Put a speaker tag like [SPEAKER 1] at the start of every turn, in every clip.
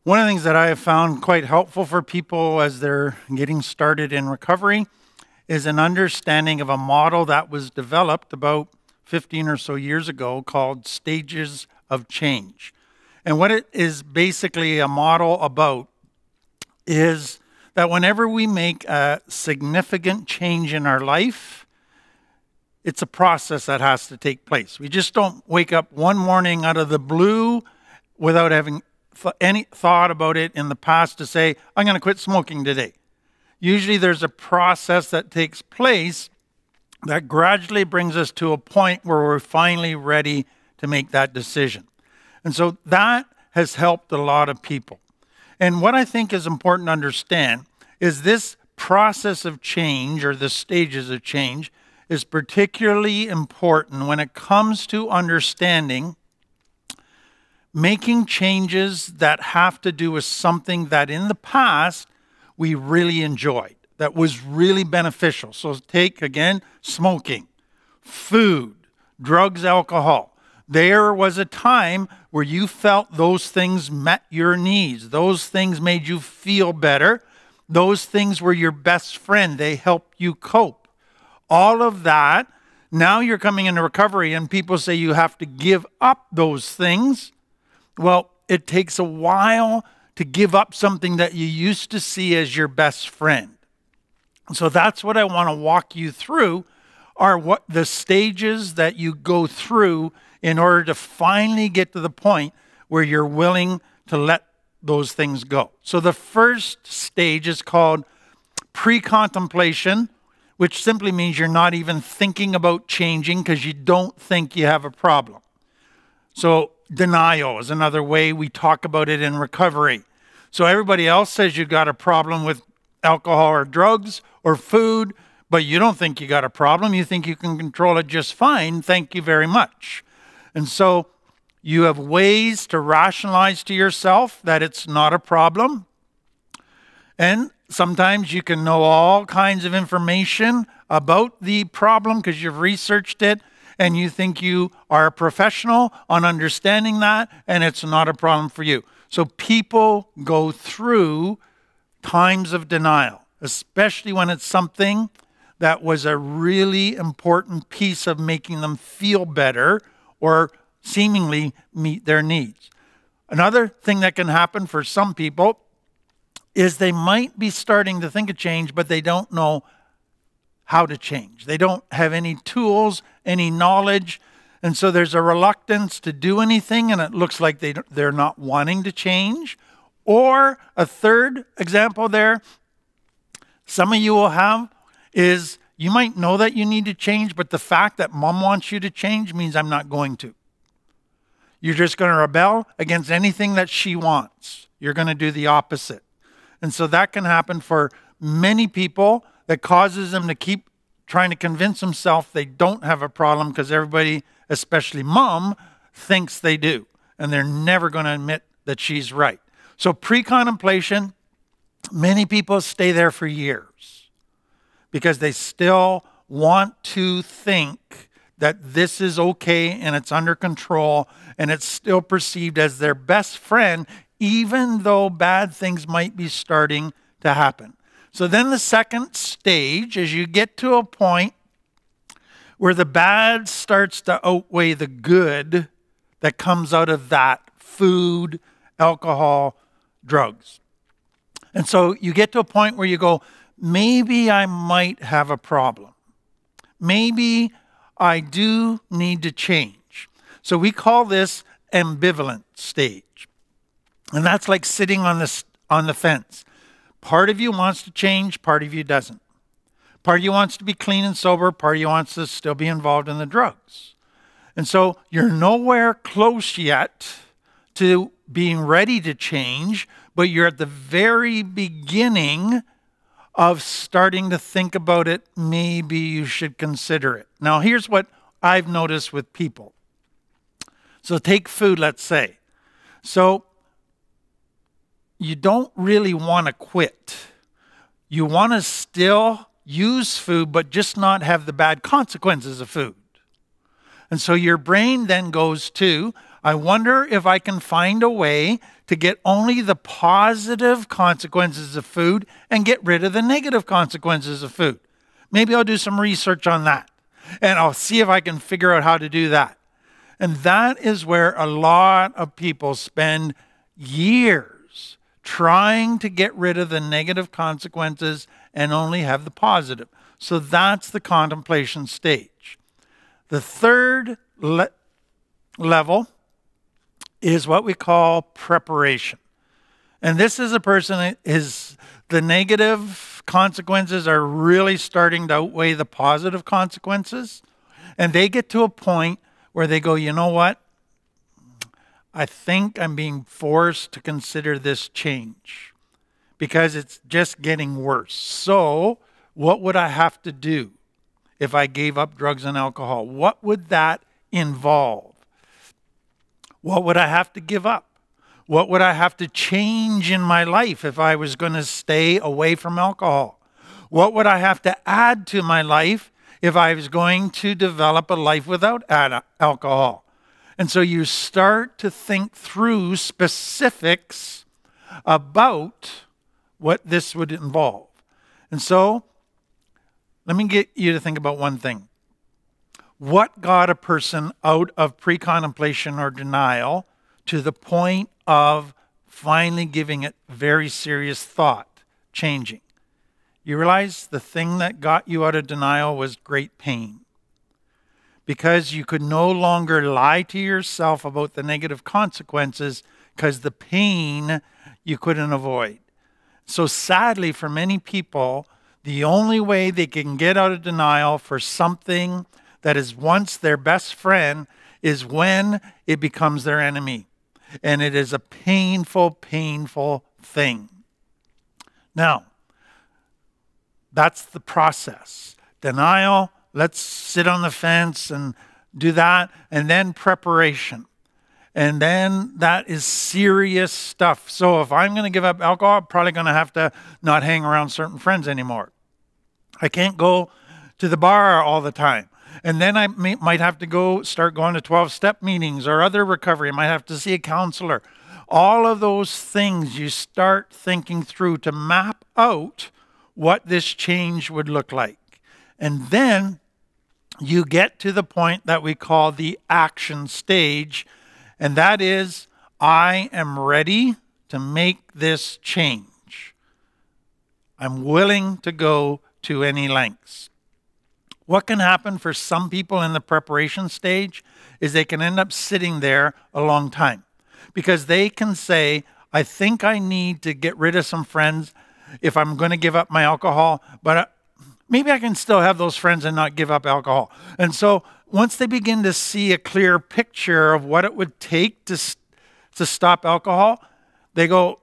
[SPEAKER 1] One of the things that I have found quite helpful for people as they're getting started in recovery is an understanding of a model that was developed about 15 or so years ago called stages of change. And what it is basically a model about is that whenever we make a significant change in our life, it's a process that has to take place. We just don't wake up one morning out of the blue without having any thought about it in the past to say, I'm going to quit smoking today. Usually there's a process that takes place that gradually brings us to a point where we're finally ready to make that decision. And so that has helped a lot of people. And what I think is important to understand is this process of change, or the stages of change, is particularly important when it comes to understanding making changes that have to do with something that in the past we really enjoyed, that was really beneficial. So take, again, smoking, food, drugs, alcohol. There was a time where you felt those things met your needs. Those things made you feel better. Those things were your best friend. They helped you cope. All of that, now you're coming into recovery and people say you have to give up those things. Well, it takes a while to give up something that you used to see as your best friend. So that's what I want to walk you through, are what the stages that you go through in order to finally get to the point where you're willing to let those things go. So the first stage is called precontemplation, which simply means you're not even thinking about changing because you don't think you have a problem. So denial is another way we talk about it in recovery. So everybody else says you've got a problem with alcohol or drugs or food, but you don't think you got a problem. You think you can control it just fine. Thank you very much. And so you have ways to rationalize to yourself that it's not a problem. And sometimes you can know all kinds of information about the problem because you've researched it and you think you are a professional on understanding that and it's not a problem for you. So people go through times of denial, especially when it's something that was a really important piece of making them feel better or seemingly meet their needs. Another thing that can happen for some people is they might be starting to think of change, but they don't know how to change. They don't have any tools, any knowledge, and so there's a reluctance to do anything, and it looks like they're not wanting to change. Or a third example there, some of you will have, is you might know that you need to change, but the fact that mom wants you to change means I'm not going to. You're just going to rebel against anything that she wants. You're going to do the opposite. And so that can happen for many people, that causes them to keep trying to convince themselves they don't have a problem because everybody, especially mom, thinks they do. And they're never going to admit that she's right. So pre-contemplation, many people stay there for years because they still want to think that this is okay and it's under control and it's still perceived as their best friend, even though bad things might be starting to happen. So then the second stage is you get to a point where the bad starts to outweigh the good that comes out of that: food, alcohol, drugs. And so you get to a point where you go, maybe I might have a problem. Maybe I do need to change. So we call this ambivalent stage. And that's like sitting on the fence. Part of you wants to change, part of you doesn't. Part of you wants to be clean and sober, part of you wants to still be involved in the drugs. And so you're nowhere close yet to being ready to change, but you're at the very beginning of starting to think about it. Maybe you should consider it. Now, here's what I've noticed with people. So take food, let's say. So you don't really want to quit. You want to still use food, but just not have the bad consequences of food. And so your brain then goes to, I wonder if I can find a way to get only the positive consequences of food and get rid of the negative consequences of food. Maybe I'll do some research on that, and I'll see if I can figure out how to do that. And that is where a lot of people spend years trying to get rid of the negative consequences and only have the positive. So that's the contemplation stage. The third level is what we call preparation. And this is a person the negative consequences are really starting to outweigh the positive consequences. And they get to a point where they go, you know what? I think I'm being forced to consider this change because it's just getting worse. So what would I have to do if I gave up drugs and alcohol? What would that involve? What would I have to give up? What would I have to change in my life if I was going to stay away from alcohol? What would I have to add to my life if I was going to develop a life without alcohol? And so you start to think through specifics about what this would involve. And so let me get you to think about one thing. What got a person out of pre-contemplation or denial to the point of finally giving it very serious thought, changing? You realize the thing that got you out of denial was great pain. Because you could no longer lie to yourself about the negative consequences because the pain you couldn't avoid. So sadly, for many people, the only way they can get out of denial for something that is once their best friend is when it becomes their enemy. And it is a painful, painful thing. Now, that's the process. Denial, let's sit on the fence and do that. And then preparation. And then that is serious stuff. So if I'm going to give up alcohol, I'm probably going to have to not hang around certain friends anymore. I can't go to the bar all the time. And then I might have to start going to 12-step meetings or other recovery. I might have to see a counselor. All of those things you start thinking through to map out what this change would look like. And then you get to the point that we call the action stage. And that is, I am ready to make this change. I'm willing to go to any lengths. What can happen for some people in the preparation stage is they can end up sitting there a long time because they can say, I think I need to get rid of some friends if I'm going to give up my alcohol, but maybe I can still have those friends and not give up alcohol. And so once they begin to see a clear picture of what it would take to stop alcohol, they go,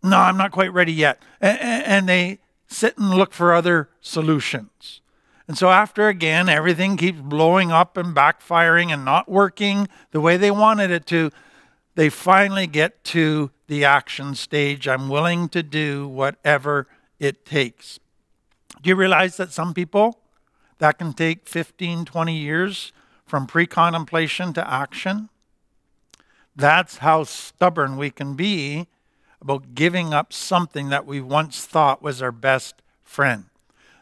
[SPEAKER 1] no, I'm not quite ready yet. And they sit and look for other solutions. And so after, again, everything keeps blowing up and backfiring and not working the way they wanted it to, they finally get to the action stage. I'm willing to do whatever it takes. Do you realize that some people, that can take 15, 20 years from pre-contemplation to action? That's how stubborn we can be about giving up something that we once thought was our best friend.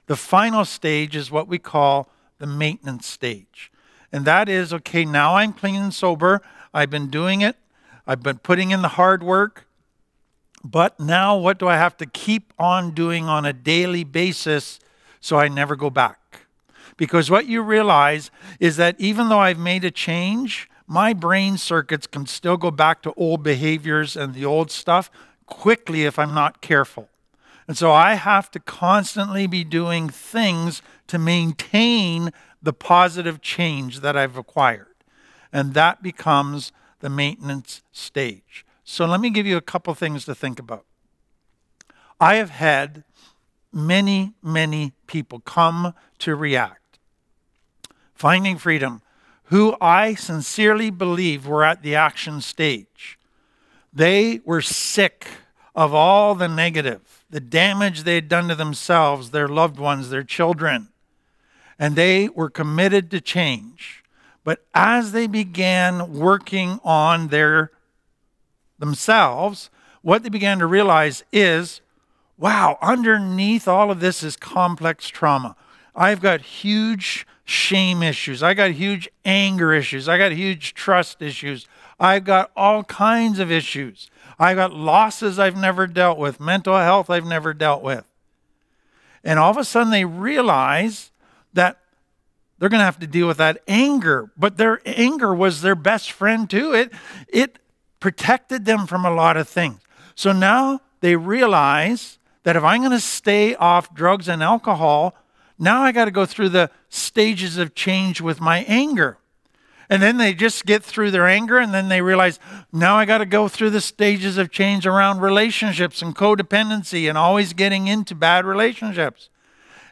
[SPEAKER 1] The final stage is what we call the maintenance stage. And that is, okay, now I'm clean and sober. I've been doing it. I've been putting in the hard work. But now what do I have to keep on doing on a daily basis so I never go back? Because what you realize is that even though I've made a change, my brain circuits can still go back to old behaviors and the old stuff quickly if I'm not careful. And so I have to constantly be doing things to maintain the positive change that I've acquired. And that becomes the maintenance stage. So let me give you a couple things to think about. I have had many, many people come to React, Finding Freedom, who I sincerely believe were at the action stage. They were sick of all the negative, the damage they had done to themselves, their loved ones, their children. And they were committed to change. But as they began working on themselves, what they began to realize is, wow, underneath all of this is complex trauma. I've got huge shame issues. I got huge anger issues. I got huge trust issues. I've got all kinds of issues. I've got losses I've never dealt with, mental health I've never dealt with. And all of a sudden they realize that they're going to have to deal with that anger. But their anger was their best friend too. It protected them from a lot of things. So now they realize that if I'm going to stay off drugs and alcohol, now I got to go through the stages of change with my anger. And then they just get through their anger, and then they realize, now I got to go through the stages of change around relationships and codependency and always getting into bad relationships.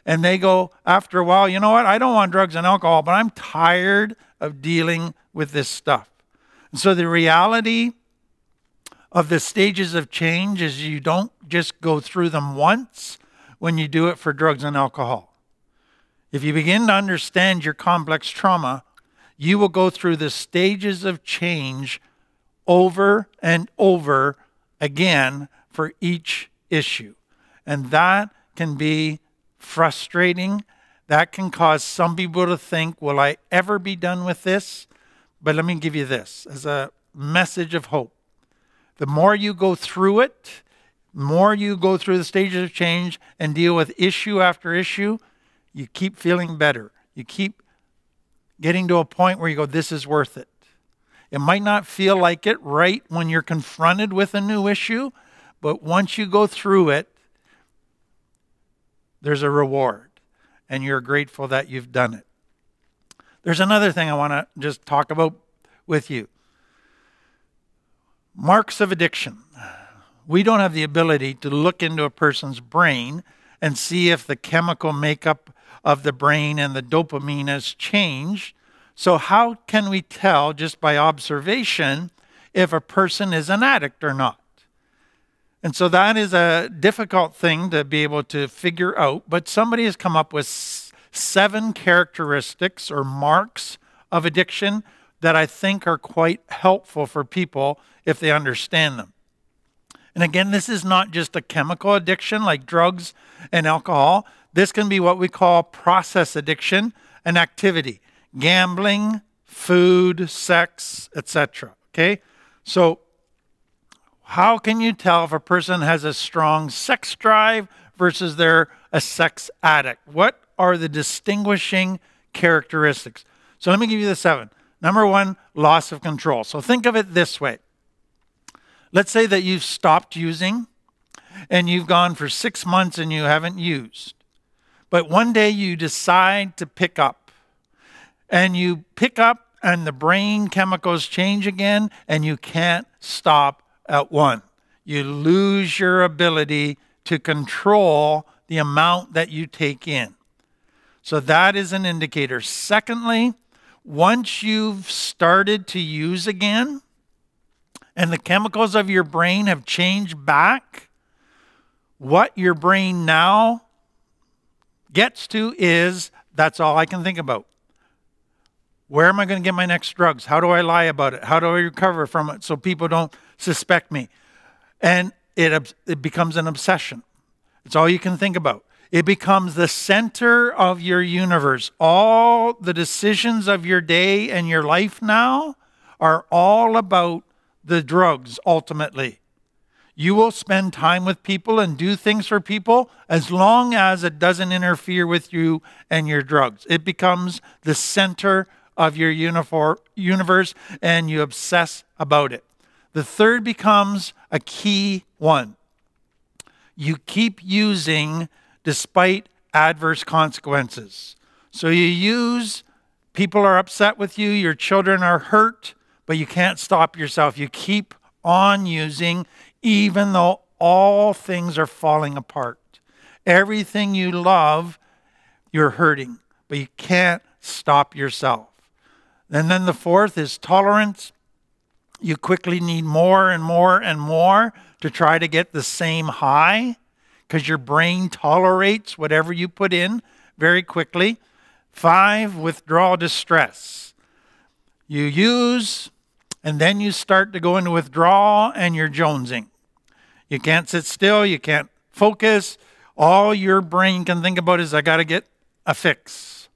[SPEAKER 1] And they go, after a while, you know what? I don't want drugs and alcohol, but I'm tired of dealing with this stuff. And so the reality of the stages of change is you don't just go through them once when you do it for drugs and alcohol. If you begin to understand your complex trauma, you will go through the stages of change over and over again for each issue. And that can be frustrating. That can cause some people to think, will I ever be done with this? But let me give you this as a message of hope. The more you go through it, the more you go through the stages of change and deal with issue after issue, you keep feeling better. You keep getting to a point where you go, this is worth it. It might not feel like it right when you're confronted with a new issue, but once you go through it, there's a reward, and you're grateful that you've done it. There's another thing I want to just talk about with you. Marks of addiction. We don't have the ability to look into a person's brain and see if the chemical makeup of the brain and the dopamine has changed. So how can we tell just by observation if a person is an addict or not? And so that is a difficult thing to be able to figure out, but somebody has come up with 7 characteristics or marks of addiction that I think are quite helpful for people if they understand them. And again, this is not just a chemical addiction like drugs and alcohol. This can be what we call process addiction, an activity. Gambling, food, sex, etc. Okay? So how can you tell if a person has a strong sex drive versus they're a sex addict? What are the distinguishing characteristics? So let me give you the 7. Number 1, loss of control. So think of it this way. Let's say that you've stopped using and you've gone for 6 months and you haven't used. But one day you decide to pick up. And you pick up and the brain chemicals change again and you can't stop at 1. You lose your ability to control the amount that you take in. So that is an indicator. Secondly, once you've started to use again and the chemicals of your brain have changed back, what your brain now gets to is, that's all I can think about. Where am I going to get my next drugs? How do I lie about it? How do I recover from it so people don't suspect me? And it becomes an obsession. It's all you can think about. It becomes the center of your universe. All the decisions of your day and your life now are all about the drugs, ultimately. You will spend time with people and do things for people as long as it doesn't interfere with you and your drugs. It becomes the center of your universe and you obsess about it. The third becomes a key one. You keep using despite adverse consequences. So you use, people are upset with you, your children are hurt, but you can't stop yourself. You keep on using even though all things are falling apart. Everything you love, you're hurting, but you can't stop yourself. And then the fourth is tolerance. You quickly need more and more and more to try to get the same high because your brain tolerates whatever you put in very quickly. 5, withdrawal distress. You use, and then you start to go into withdrawal and you're jonesing. You can't sit still. You can't focus. All your brain can think about is, I got to get a fix.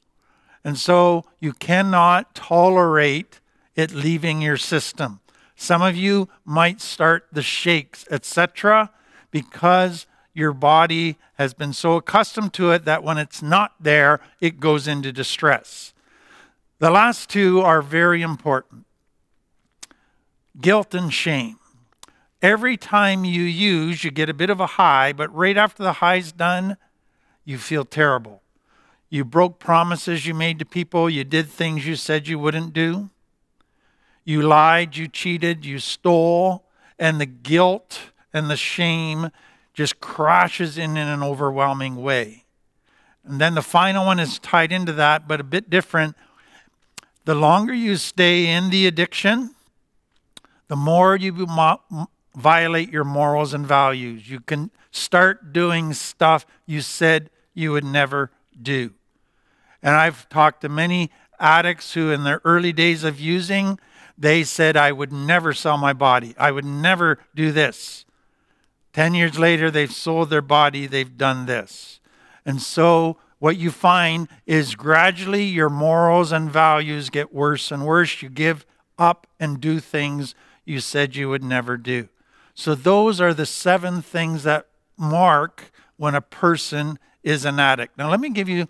[SPEAKER 1] And so you cannot tolerate it leaving your system. Some of you might start the shakes, etc., because your body has been so accustomed to it that when it's not there, it goes into distress. The last two are very important. Guilt and shame. Every time you use, you get a bit of a high, but right after the high's done, you feel terrible. You broke promises you made to people. You did things you said you wouldn't do. You lied, you cheated, you stole, and the guilt and the shame just crashes in an overwhelming way. And then the final one is tied into that, but a bit different. The longer you stay in the addiction, the more you violate your morals and values. You can start doing stuff you said you would never do. And I've talked to many addicts who in their early days of using, they said, I would never sell my body. I would never do this. 10 years later, they've sold their body. They've done this. And so what you find is gradually your morals and values get worse and worse. You give up and do things you said you would never do. So those are the 7 things that mark when a person is an addict. Now let me give you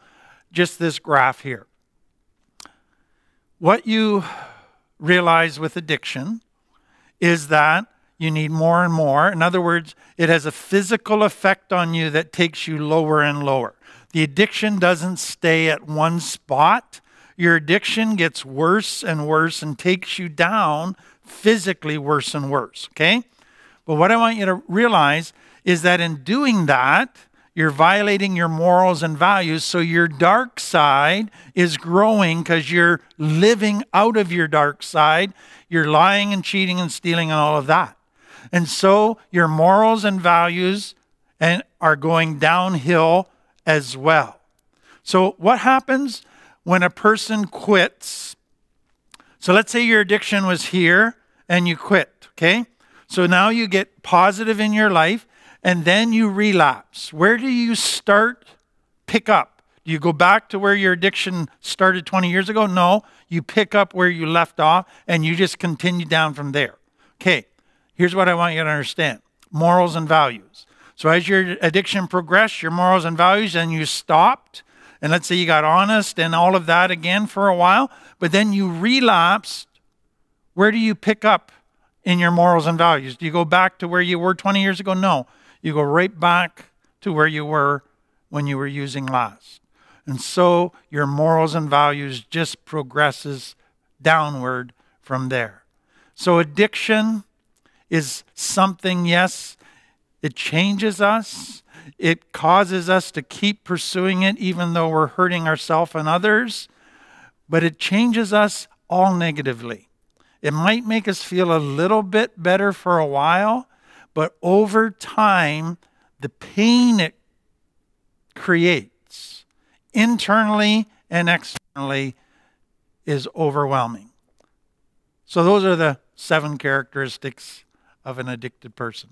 [SPEAKER 1] just this graph here. What you realize with addiction is that you need more and more. In other words, it has a physical effect on you that takes you lower and lower. The addiction doesn't stay at one spot. Your addiction gets worse and worse and takes you down physically worse and worse, okay? But what I want you to realize is that in doing that, you're violating your morals and values, so your dark side is growing because you're living out of your dark side. You're lying and cheating and stealing and all of that. And so your morals and values are going downhill as well. So what happens when a person quits? So let's say your addiction was here and you quit, okay? So now you get positive in your life and then you relapse. Where do you pick up? Do you go back to where your addiction started 20 years ago? No, you pick up where you left off and you just continue down from there. Okay, here's what I want you to understand. Morals and values. So as your addiction progressed, your morals and values, and you stopped, and let's say you got honest and all of that again for a while, but then you relapsed, where do you pick up in your morals and values? Do you go back to where you were 20 years ago? No. You go right back to where you were when you were using last. And so your morals and values just progresses downward from there. So addiction is something, yes, it changes us. It causes us to keep pursuing it even though we're hurting ourselves and others. But it changes us all negatively. It might make us feel a little bit better for a while, but over time, the pain it creates, internally and externally, is overwhelming. So those are the 7 characteristics of an addicted person.